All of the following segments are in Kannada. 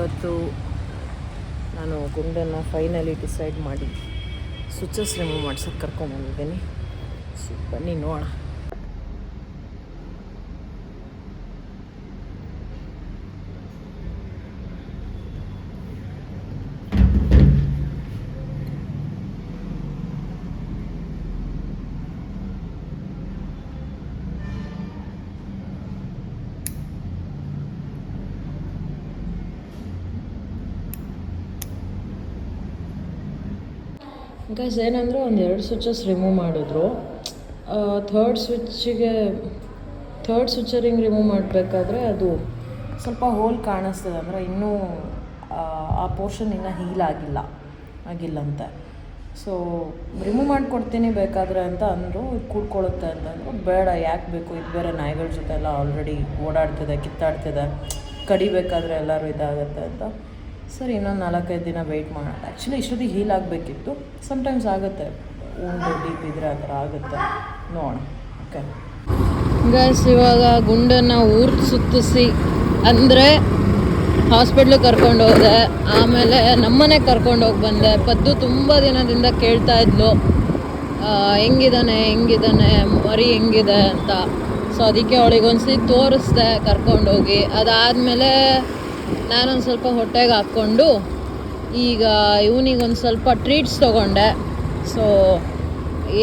ಇವತ್ತು ನಾನು ಗುಂಡನ್ನು ಫೈನಲಿ ಡಿಸೈಡ್ ಮಾಡಿ ಸ್ವಿಚಸ್ ರಿಮೂವ್ ಮಾಡ್ಸೋಕ್ಕೆ ಕರ್ಕೊಂಬಂದಿದ್ದೀನಿ. ಸೊ ಬನ್ನಿ ನೋಡೋಣ. ಗೈಸ್ ಏನಂದರೆ ಒಂದು 2 ಸ್ವಿಚಸ್ ರಿಮೂವ್ ಮಾಡಿದ್ರು. ಥರ್ಡ್ ಸ್ವಿಚರಿಂಗ್ ರಿಮೂವ್ ಮಾಡಬೇಕಾದ್ರೆ ಅದು ಸ್ವಲ್ಪ ಹೋಲ್ ಕಾಣಿಸ್ತದೆ. ಅಂದರೆ ಇನ್ನೂ ಆ ಪೋರ್ಷನ್ ಇನ್ನೂ ಹೀಲ್ ಆಗಿಲ್ಲಂತೆ. ಸೊ ರಿಮೂವ್ ಮಾಡಿಕೊಡ್ತೀನಿ ಬೇಕಾದರೆ ಅಂತ ಅಂದರು. ಕೂಡ್ಕೊಳ್ಳುತ್ತೆ ಅಂತಂದರು. ಬೇಡ, ಯಾಕೆ ಬೇಕು, ಇದು ಬೇರೆ ನಾಯಿಗಳ ಜೊತೆ ಎಲ್ಲ ಆಲ್ರೆಡಿ ಓಡಾಡ್ತಿದೆ, ಕಿತ್ತಾಡ್ತಿದೆ, ಕಡಿಬೇಕಾದ್ರೆ ಎಲ್ಲರೂ ಇದಾಗುತ್ತೆ ಅಂತ. ಸರಿ, ಇನ್ನೊಂದು 4-5 ದಿನ ವೆಯ್ಟ್ ಮಾಡೋಣ. ಆ್ಯಕ್ಚುಲಿ ಇಷ್ಟೊತ್ತಿಗೆ ಹೀಲ್ ಆಗಬೇಕಿತ್ತು. ಸಮ್ಟೈಮ್ಸ್ ಆಗುತ್ತೆ, ಒಂದು ಡೀಪ್ ಇದ್ದರೆ ಆ ಥರ ಆಗುತ್ತೆ, ನೋಡೋಣ. ಓಕೆ ಗೈಸ್, ಇವಾಗ ಗುಂಡನ್ನು ಊರು ಸುತ್ತಿಸಿ ಅಂದರೆ ಹಾಸ್ಪಿಟ್ಲಿಗೆ ಕರ್ಕೊಂಡು ಹೋದೆ. ಆಮೇಲೆ ನಮ್ಮನೆಗೆ ಕರ್ಕೊಂಡು ಹೋಗಿ ಬಂದೆ. ಪದ್ದು ತುಂಬ ದಿನದಿಂದ ಕೇಳ್ತಾ ಇದ್ಲು ಹೆಂಗಿದ್ದಾನೆ ಮರಿ ಹೆಂಗಿದೆ ಅಂತ. ಸೊ ಅದಕ್ಕೆ ಅವಳಿಗೆ ಒಂದ್ಸತಿ ತೋರಿಸ್ದೆ ಕರ್ಕೊಂಡೋಗಿ. ಅದಾದಮೇಲೆ ನಾನೊಂದು ಸ್ವಲ್ಪ ಹೊಟ್ಟೆಗೆ ಹಾಕ್ಕೊಂಡು ಈಗ ಇವನಿಗೊಂದು ಸ್ವಲ್ಪ ಟ್ರೀಟ್ಸ್ ತೊಗೊಂಡೆ. ಸೊ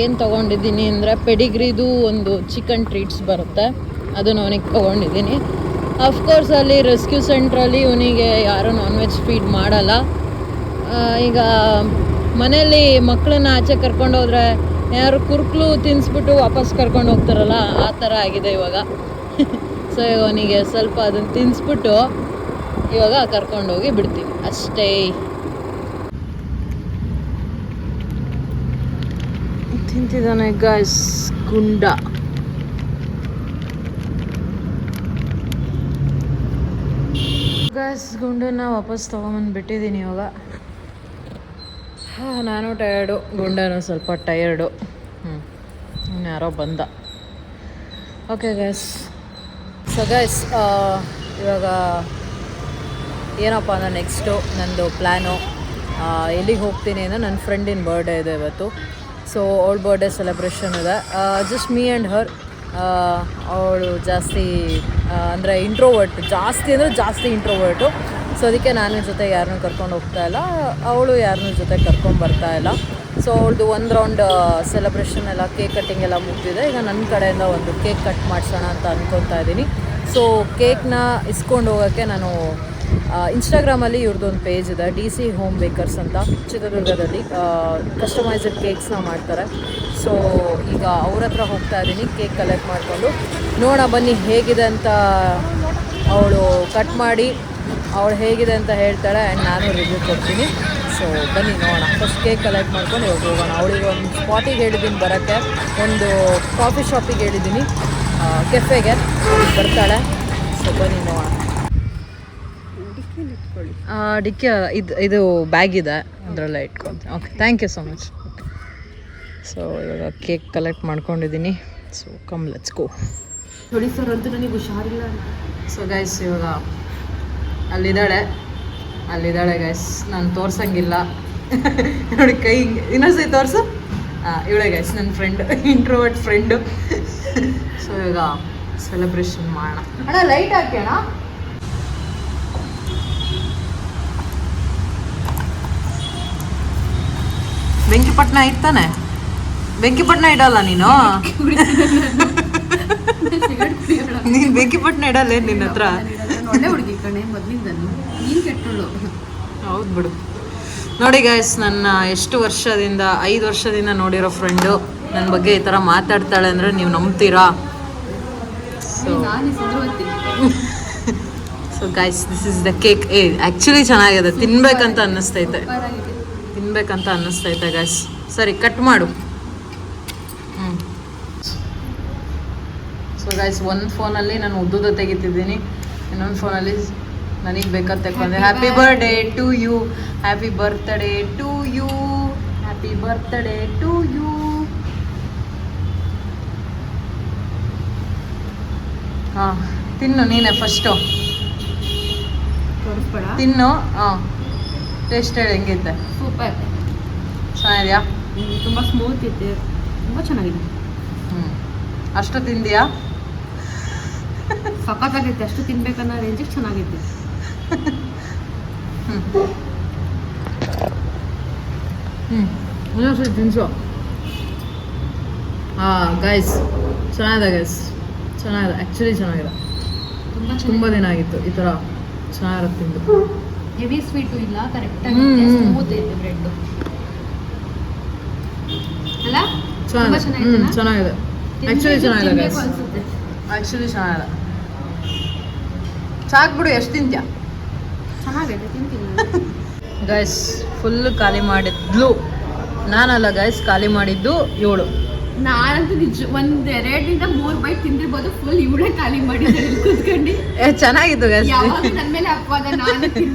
ಏನು ತೊಗೊಂಡಿದ್ದೀನಿ ಅಂದರೆ ಪೆಡಿಗ್ರಿದು ಒಂದು ಚಿಕನ್ ಟ್ರೀಟ್ಸ್ ಬರುತ್ತೆ, ಅದನ್ನು ಅವನಿಗೆ ತೊಗೊಂಡಿದ್ದೀನಿ. ಅಫ್ಕೋರ್ಸ್ ಅಲ್ಲಿ ರೆಸ್ಕ್ಯೂ ಸೆಂಟ್ರಲ್ಲಿ ಇವನಿಗೆ ಯಾರೂ ನಾನ್ ವೆಜ್ ಫೀಡ್ ಮಾಡಲ್ಲ. ಈಗ ಮನೇಲಿ ಮಕ್ಕಳನ್ನ ಆಚೆ ಕರ್ಕೊಂಡೋದ್ರೆ ಯಾರು ಕುರ್ಕ್ಲು ತಿನ್ನಿಸ್ಬಿಟ್ಟು ವಾಪಸ್ ಕರ್ಕೊಂಡು ಹೋಗ್ತಾರಲ್ಲ, ಆ ಥರ ಆಗಿದೆ ಇವಾಗ. ಸೊ ಈಗ ಅವನಿಗೆ ಸ್ವಲ್ಪ ಅದನ್ನು ತಿನ್ನಿಸ್ಬಿಟ್ಟು ಇವಾಗ ಕರ್ಕೊಂಡೋಗಿ ಬಿಡ್ತೀವಿ ಅಷ್ಟೇ. ತಿಂತಿದ್ದಾನೆ ಗೈಸ್ ಗುಂಡ. ಗೈಸ್ ಗುಂಡನ್ನ ವಾಪಸ್ ತೊಗೊಂಬಂದು ಬಿಟ್ಟಿದ್ದೀನಿ ಇವಾಗ. ನಾನು ಟಯರ್ಡು, ಗುಂಡನು ಸ್ವಲ್ಪ ಟಯರ್ಡು. ಯಾರೋ ಬಂದ. ಓಕೆ ಗೈಸ್, ಸೊ ಗೈಸ್ ಇವಾಗ ಏನಪ್ಪ ಅಂದರೆ ನೆಕ್ಸ್ಟು ನಂದು ಪ್ಲ್ಯಾನು ಎಲ್ಲಿಗೆ ಹೋಗ್ತೀನಿ ಅಂದರೆ ನನ್ನ ಫ್ರೆಂಡಿನ ಬರ್ಡೇ ಇದೆ ಇವತ್ತು. ಸೊ ಅವಳ ಬರ್ಡೇ ಸೆಲೆಬ್ರೇಷನ್ ಇದೆ. Just me and her. ಅವಳು ಜಾಸ್ತಿ ಅಂದರೆ ಜಾಸ್ತಿ ಇಂಟ್ರೋವರ್ಟು. ಸೊ ಅದಕ್ಕೆ ನಾನು ಜೊತೆ ಯಾರನ್ನೂ ಕರ್ಕೊಂಡು ಹೋಗ್ತಾ ಇಲ್ಲ, ಅವಳು ಯಾರನ್ನೂ ಜೊತೆ ಕರ್ಕೊಂಡು ಬರ್ತಾ ಇಲ್ಲ. ಸೊ ಅವಳದು ಒಂದು ರೌಂಡ್ ಸೆಲೆಬ್ರೇಷನ್ ಎಲ್ಲ, ಕೇಕ್ ಕಟ್ಟಿಂಗ್ ಎಲ್ಲ ಮುಗಿದಿದೆ. ಈಗ ನನ್ನ ಕಡೆಯಿಂದ ಒಂದು ಕೇಕ್ ಕಟ್ ಮಾಡಿಸೋಣ ಅಂತ ಅಂದ್ಕೊತಾ ಇದ್ದೀನಿ. ಸೊ ಕೇಕ್ನ ಇಸ್ಕೊಂಡು ಹೋಗೋಕ್ಕೆ ನಾನು ಇನ್ಸ್ಟಾಗ್ರಾಮಲ್ಲಿ ಇವ್ರದ್ದೊಂದು ಪೇಜ್ ಇದೆ, DC ಹೋಮ್ ಬೇಕರ್ಸ್ ಅಂತ, ಚಿತ್ರದುರ್ಗದಲ್ಲಿ ಕಸ್ಟಮೈಸ್ಡ್ ಕೇಕ್ಸ್ನ ಮಾಡ್ತಾರೆ. ಸೊ ಈಗ ಅವ್ರ ಹತ್ರ ಹೋಗ್ತಾ ಇದ್ದೀನಿ ಕೇಕ್ ಕಲೆಕ್ಟ್ ಮಾಡಿಕೊಂಡು. ನೋಡೋಣ ಬನ್ನಿ ಹೇಗಿದೆ ಅಂತ. ಅವಳು ಕಟ್ ಮಾಡಿ ಅವಳು ಹೇಗಿದೆ ಅಂತ ಹೇಳ್ತಾಳೆ ಆ್ಯಂಡ್ ನಾನು ರಿವ್ಯೂ ಕೊಡ್ತೀನಿ. ಸೊ ಬನ್ನಿ ನೋಡೋಣ. ಫಸ್ಟ್ ಕೇಕ್ ಕಲೆಕ್ಟ್ ಮಾಡ್ಕೊಂಡು ಇವಾಗ ಹೋಗೋಣ. ಅವಳಿಗೆ ಒಂದು ಸ್ಪಾಟಿಗೆ ಹೇಳಿದ್ದೀನಿ ಬರೋಕ್ಕೆ, ಒಂದು ಕಾಫಿ ಶಾಪಿಗೆ ಹೇಳಿದ್ದೀನಿ, ಕೆಫೆಗೆ ಬರ್ತಾಳೆ. ಸೊ ಬನ್ನಿ ನೋಡೋಣ. ಡಿಕ್ಕಿ ಇದು ಬ್ಯಾಗ್ ಇದೆ, ಅದರಲ್ಲೇ ಇಟ್ಕೊತೀನಿ. Okay, thank you so much. Okay, so ಇವಾಗ ಕೇಕ್ ಕಲೆಕ್ಟ್ ಮಾಡ್ಕೊಂಡಿದ್ದೀನಿ. So come let's go. ನೋಡಿ ಸರ್, ಅಂತೂ ನನಗೆ ಹುಷಾರಿಲ್ಲ. ಸೊ ಗೈಸ್ ಇವಾಗ ಅಲ್ಲಿದ್ದಾಳೆ ಗೈಸ್. ನಾನು ತೋರ್ಸಂಗಿಲ್ಲ ನೋಡಿ, ಕೈ ಇನ್ನೊಂದ್ಸತಿ ತೋರಿಸು. ಇವಳೆ ಗೈಸ್ ನನ್ನ ಫ್ರೆಂಡ್, ಇಂಟ್ರೋವರ್ಟ್ ಫ್ರೆಂಡು. ಸೊ ಇವಾಗ ಸೆಲೆಬ್ರೇಷನ್ ಮಾಡೋಣ. ಅಣ್ಣ ಲೈಟ್ ಹಾಕಿ ಅಣ್ಣ. ಬೆಂಕಿಪಟ್ಟಣ ಇರ್ತಾನೆ. ಬೆಂಕಿಪಟ್ಟಣ ಇಡಲ್ಲ ನೀನು? ನೀನು ಬೆಂಕಿಪಟ್ಟಣ ಇಡಲ್ಲ ನಿನ್ನ ಹತ್ರ? ಹೌದು ಬಿಡು. ನೋಡಿ ಗೈಸ್, ನನ್ನ ಎಷ್ಟು ವರ್ಷದಿಂದ 5 ವರ್ಷದಿಂದ ನೋಡಿರೋ ಫ್ರೆಂಡು ನನ್ನ ಬಗ್ಗೆ ಈ ಥರ ಮಾತಾಡ್ತಾಳೆ ಅಂದರೆ ನೀವು ನಂಬ್ತೀರಾ? So guys, this is the cake. Actually ಚೆನ್ನಾಗಿದೆ, ತಿನ್ಬೇಕಂತ ಅನ್ನಿಸ್ತೈತೆ ಗೈಸ್. ಸರಿ, ಕಟ್ ಮಾಡು. ಸೊ ಗೈಸ್, ಒಂದು ಫೋನಲ್ಲಿ ನಾನು ಉದ್ದುದ ತೆಗಿತಿದ್ದೀನಿ, ಇನ್ನೊಂದು ಫೋನಲ್ಲಿ ನನಗೆ ಬೇಕಾದ ತಗೊಂಡೆ. Happy birthday to you, happy birthday to you, happy birthday to you. ಹಾಂ, ತಿನ್ನು ನೀನೆ ಫಸ್ಟು. ತೋರಿಸ್ಬೇಡ. ತಿನ್ನು. ಟೇಸ್ಟ್ ಹೇಳಿ ಹೆಂಗಿದ್ದೆ? ಸೂಪರ್. ಚೆನ್ನಾಗಿದೆಯಾ? ತುಂಬ ಸ್ಮೂತ್ ಇದೆ, ತುಂಬ ಚೆನ್ನಾಗಿದೆ. ಅಷ್ಟು ತಿಂದಿಯಾ? ಸಖತ್ತಾಗೈತೆ, ಅಷ್ಟು ತಿನ್ಬೇಕನ್ನೋ ರೇಂಜಿಗೆ ಚೆನ್ನಾಗೈತೆ. ಇನ್ನೊಂದ್ಸರಿ ತಿನ್ಸು. ಗೈಸ್ ಚೆನ್ನಾಗಿದೆ ಗೈಸ್, ಚೆನ್ನಾಗಿದೆ, ಆ್ಯಕ್ಚುಲಿ ಚೆನ್ನಾಗಿದೆ. ತುಂಬ ದಿನ ಆಗಿತ್ತು ಈ ಥರ ಚೆನ್ನಾಗಿರುತ್ತೆ ತಿಂದು. ಹೆವಿ ಸ್ವೀಟು ಇಲ್ಲ, ಕರೆಕ್ಟಾಗಿ ಸ್ಮೂತ್ ಐತೆ ಬ್ರೆಡ್ ಅಲ್ಲ? ಚೆನ್ನಾಗಿದೆ, ಆ್ಯಕ್ಚುಲಿ ಚೆನ್ನಾಗಿದೆ ಗೈಸ್, ಅನ್ಸುತ್ತೆ. ಆ್ಯಕ್ಚುಲಿ ಚೆನ್ನಾಗಿದೆ. ಸಾಕು ಬಿಡು, ಎಷ್ಟು ತಿಂತ್ಯಾ? ಚೆನ್ನಾಗೈತೆ, ತಿಂತೀನಿ ಗೈಸ್. ಫುಲ್ ಖಾಲಿ ಮಾಡಿದ್ಲು ನಾನಲ್ಲ ಗೈಸ್, ಖಾಲಿ ಮಾಡಿದ್ದು ಇವಳು. ನಾನಂತೂ ನಿಜ 1-2 ಬೈಟ್ ತಿಂದಿರ್ಬೋದು, ಫುಲ್ ಇವಳೇ ಖಾಲಿ ಮಾಡಿದ್ರೆ ಕೂತ್ಕೊಂಡು. ಚೆನ್ನಾಗಿತ್ತು ಗೈಸ್. ಯಾವಾಗ ನನ್ನ ಮೇಲೆ ಅಪ್ಪದ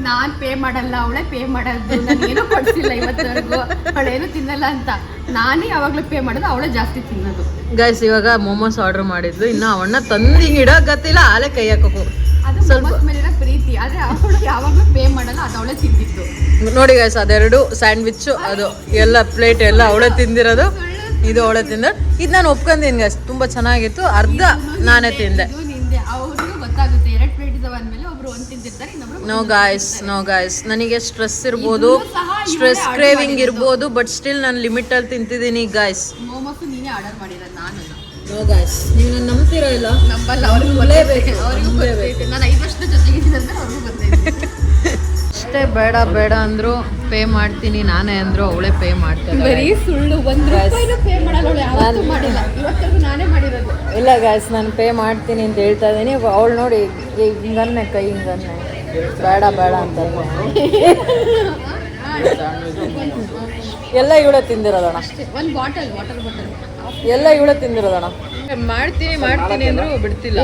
ನಾನು ಪೇ ಮಾಡಲ್ಲ, ಅವಳೇ ಪೇ ಮಾಡೋದು, ಏನೂ ಕೊಡ್ಸಿಲ್ಲ ಇವತ್ತವರೆಗೂ, ಅವಳೇನು ತಿನ್ನಲ್ಲ ಅಂತ. ನಾನೇ ಯಾವಾಗಲೂ ಪೇ ಮಾಡೋದು, ಅವಳೇ ಜಾಸ್ತಿ ತಿನ್ನೋದು. ಗೈಸ್ ಇವಾಗ ಮೋಮೋಸ್ ಆರ್ಡರ್ ಮಾಡಿದ್ಲು, ಇನ್ನು ಅವನ್ನ ತಂದು ಇಡೋಕತ್ತಿಲ್ಲ, ಆಲೆ ಕೈ ಹಾಕೋಕು. ಅದು ಸ್ವಲ್ಪ ಮೇಲಿನ ಪ್ರೀತಿ, ಆದ್ರೆ ಅವಳು ಯಾವಾಗಲೂ ಪೇ ಮಾಡಲ್ಲ, ಅದು ಅವಳೇ ತಿಂದಿದ್ದು. ನೋಡಿ ಗೈಸ್, ಅದೆರಡು ಸ್ಯಾಂಡ್ವಿಚ್, ಅದು ಎಲ್ಲ ಪ್ಲೇಟ್ ಎಲ್ಲ ಅವಳೇ ತಿಂದಿರೋದು, ಇದು ಅವಳೇ ತಿಂದ. ಇದು ನಾನು ಒಪ್ಕೊಂತೀನಿ ಗೈಸ್, ತುಂಬಾ ಚೆನ್ನಾಗಿತ್ತು. ಅರ್ಧ ನಾನೇ ತಿಂದೆ. ಅವ್ರಿಗೂ ಗೊತ್ತಾಗುತ್ತೆ, 2 ಪ್ಲೇಟ್ ಇದಾವೆ ಅಂದ್ಮೇಲೆ ಒಬ್ರು 1 ತಿಂತಿರ್ತಾರೆ, ಇನ್ನೊಬ್ರು. ನೋ ಗೈಸ್, ನನಗೆ ಸ್ಟ್ರೆಸ್ ಇರ್ಬೋದು, ಸ್ಟ್ರೆಸ್ ಕ್ರೇವಿಂಗ್ ಇರ್ಬೋದು, ಬಟ್ ಸ್ಟಿಲ್ ನಾನು ಲಿಮಿಟ್ ಅಲ್ಲಿ ತಿಂತಿದ್ದೀನಿ ಗೈಸ್. ಮೋಮೋಸ್ ನೀನೇ ಆರ್ಡರ್ ಮಾಡಿರೋದು, ನಾನಲ್ಲ. ನೋ ಗೈಸ್, ನೀವು ನನ್ನ ನಂಬ್ತಿರೋ ಇಲ್ಲ? ನಂಬಲ್ಲ, ಅವ್ರಿಗೂ ಗೊತ್ತೈತೆ. ನಾನು 5 ವರ್ಷದ ಜೊತೆಗಿದ್ದೀನಿ ಅಂತ ಅವ್ರಿಗೂ ಗೊತ್ತೈತೆ. ಅಷ್ಟೇ ಬೇಡ ಅಂದ್ರು ಪೇ ಮಾಡ್ತೀನಿ ನಾನೇ ಅಂದ್ರು ಅವಳೇ ಪೇ ಮಾಡ್ತಾಳೆ. ಬರೀ ಸುಳ್ಳು, 1 ರೂಪಾಯಿನೂ ಪೇ ಮಾಡಲ್ಲ ಅವಳು, ಯಾವತ್ತೂ ಮಾಡಿಲ್ಲ, ಇವತ್ತರೆಗೂ ನಾನೇ ಮಾಡಿರೋದು. ಇಲ್ಲ ಗೈಸ್, ನಾನು ಪೇ ಮಾಡ್ತೀನಿ ಅಂತ ಹೇಳ್ತಾ ಇದ್ದೀನಿ. ಅವಳು ನೋಡಿ ಹಿಂಗನ್ನೆ, ಕೈ ಹಿಂಗನ್ನೆ, ಬೇಡ ಅಂತ. ಎಲ್ಲ ಇವಳೇ ತಿಂದಿರೋದಣ್ಣ, ಒಂದು ವಾಟರ್ ಬಾಟಲ್ ಎಲ್ಲ ಇವಳೇ ತಿಂದಿರೋದಣ್ಣ. ಮಾಡ್ತೀನಿ ಅಂದ್ರು ಬಿಡ್ತಿಲ್ಲ.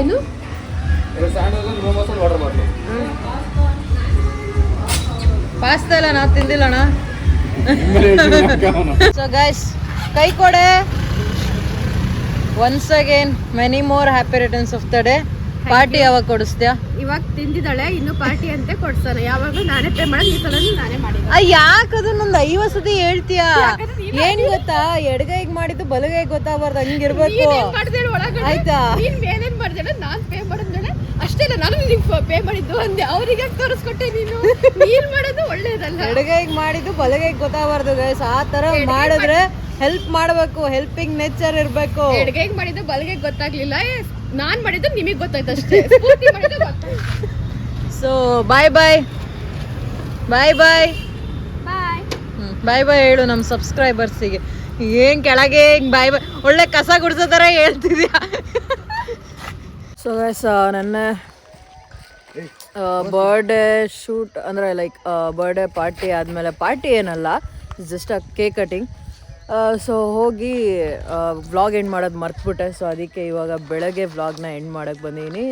ಪಾಸ್ತಾ ಎಲ್ಲ ನಾವು ತಿಂದಿಲ್ಲಣ್ಣ. ಸೊ ಗೈಸ್, ಕೈ ಕೊಡೆ. Once again many more happy returns of the day. Party ಯಾವಾಗ ಕೊಡಿಸ್ತೀಯಾ? ಇವಾಗ ತಿಂದಿದ್ದಾಳೆ, ಇನ್ನು ಪಾರ್ಟಿ ಅಂತ ಕೊಡ್ತಾನೆ. ಯಾವಾಗಲೂ ನಾನೇ ಪೇ ಮಾಡೋದು, ಈ ಸಲ ನಾನೇ ಮಾಡಿದ್ದೆ. ಯಾಕೆ ಅದನ್ನೊಂದು 50 ಸತಿ ಹೇಳ್ತೀಯಾ? ಏನ್ ಗೊತ್ತಾ, ಎಡಗೈಗೆ ಮಾಡಿದ್ದು ಬಲಗೈಗೆ ಗೊತ್ತಾಗಬಾರ್ದು, ಹಂಗಿರ್ಬೇಕು ಆಯ್ತಾ? ಏನೇನ್ ಮಾಡ್ದೇಳ, ನಾನ್ ಪೇ ಮಾಡಿದ್ಮೇಲೆ ಅಷ್ಟೇ ಇಲ್ಲ, ನಾನು ನಿನಗೆ ಪೇ ಮಾಡಿದ್ದು ಅಂದೆ. ಅವ್ರಿಗೆ ತೋರಿಸ್ಕೊಟ್ಟೆ, ನೀನ್ ಮಾಡೋದು ಒಳ್ಳೇದಲ್ಲ. ಎಡಗೈಗೆ ಮಾಡಿದ್ದು ಬಲಗೈಗೆ ಗೊತ್ತಾಗಬಾರ್ದು ಗೈಸ್, ಆ ತರ ಮಾಡಿದ್ರೆ ಹೆಲ್ಪ್ ಮಾಡಬೇಕು, ಹೆಲ್ಪಿಂಗ್ ನೇಚರ್ ಇರಬೇಕು. ಎಡಗೈಗೆ ಮಾಡಿದ್ದು ಬಲಗೈಗೆ ಗೊತ್ತಾಗ್ಲಿಲ್ಲ, ನಾನ್ ಮಾಡಿದ್ದು ನಿಮಗೆ ಗೊತ್ತಾಯ್ತು ಅಷ್ಟೇ. ಸೊ ಬಾಯ್ ಹೇಳು ನಮ್ಮ ಸಬ್ಸ್ಕ್ರೈಬರ್ಸಿಗೆ. ಏನ್ ಕೆಳಗೆ ಹಿಂಗ್ ಬಾಯ್ ಒಳ್ಳೆ ಕಸ ಗುಡ್ಸೋ ಥರ ಹೇಳ್ತಿದ್ಯಾ? ಸೊ ಗೈಸ್, ನನ್ನ ಬರ್ಡೇ ಶೂಟ್ ಅಂದರೆ ಲೈಕ್ ಬರ್ಡೇ ಪಾರ್ಟಿ ಆದಮೇಲೆ, ಪಾರ್ಟಿ ಏನಲ್ಲ, ಜಸ್ಟ್ ಕೇಕ್ ಕಟಿಂಗ್. ಸೊ ಹೋಗಿ ವ್ಲಾಗ್ ಎಂಡ್ ಮಾಡೋದು ಮರ್ತ್ಬಿಟ್ಟೆ. ಸೊ ಅದಕ್ಕೆ ಇವಾಗ ಬೆಳಗ್ಗೆ ವ್ಲಾಗ್ನ ಎಂಡ್ ಮಾಡೋಕ್ಕೆ ಬಂದಿದ್ದೀನಿ.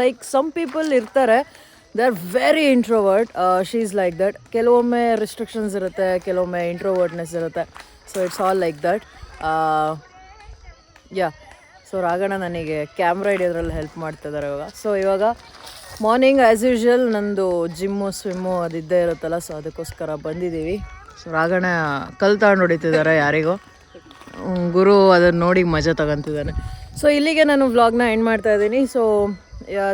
ಲೈಕ್ ಸಮ್ ಪೀಪಲ್ ಇರ್ತಾರೆ, they are very introvert. She is like that. ಕೆಲವೊಮ್ಮೆ ರಿಸ್ಟ್ರಿಕ್ಷನ್ಸ್ ಇರುತ್ತೆ, ಕೆಲವೊಮ್ಮೆ ಇಂಟ್ರೋವರ್ಟ್ನೆಸ್ ಇರುತ್ತೆ. So it's all like that. So ರಾಗಣ ನನಗೆ ಕ್ಯಾಮ್ರಾ ಹಿಡಿಯೋದ್ರಲ್ಲಿ ಹೆಲ್ಪ್ ಮಾಡ್ತಿದ್ದಾರೆ ಇವಾಗ. ಸೊ ಇವಾಗ ಮಾರ್ನಿಂಗ್ ಆ್ಯಸ್ ಯೂಶ್ವಲ್ ನಂದು ಜಿಮ್ಮು ಸ್ವಿಮ್ಮು ಅದಿದ್ದೇ ಇರುತ್ತಲ್ಲ, ಸೊ ಅದಕ್ಕೋಸ್ಕರ ಬಂದಿದ್ದೀವಿ. ಸೊ ರಾಗಣ ಕಲ್ಲು ತಗೊಂಡು ಹೊಡಿತಿದ್ದಾರೆ ಯಾರಿಗೋ, ಗುರು ಅದನ್ನು ನೋಡಿ ಮಜಾ ತಗೊತಿದ್ದಾನೆ. ಸೊ ಇಲ್ಲಿಗೆ ನಾನು ವ್ಲಾಗ್ನ ಎಂಡ್ ಮಾಡ್ತಾ ಇದ್ದೀನಿ. So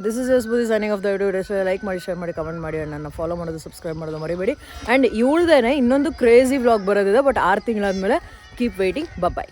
this is yes buddy signing off the video. Like ಮಾಡಿ, ಶೇರ್ ಮಾಡಿ, ಕಮೆಂಟ್ ಮಾಡಿ, ನನ್ನ ಫಾಲೋ ಮಾಡೋದು, ಸಬ್ಸ್ಕ್ರೈಬ್ ಮಾಡೋದು ಮರಿಬೇಡಿ. ಆ್ಯಂಡ್ ಇವಳ್ದೇನೆ ಇನ್ನೊಂದು ಕ್ರೇಜಿ ವ್ಲಾಗ್ ಬರೋದಿದೆ, ಬಟ್ 6 ತಿಂಗಳಾದಮೇಲೆ. Keep waiting. ಬಾಯ್.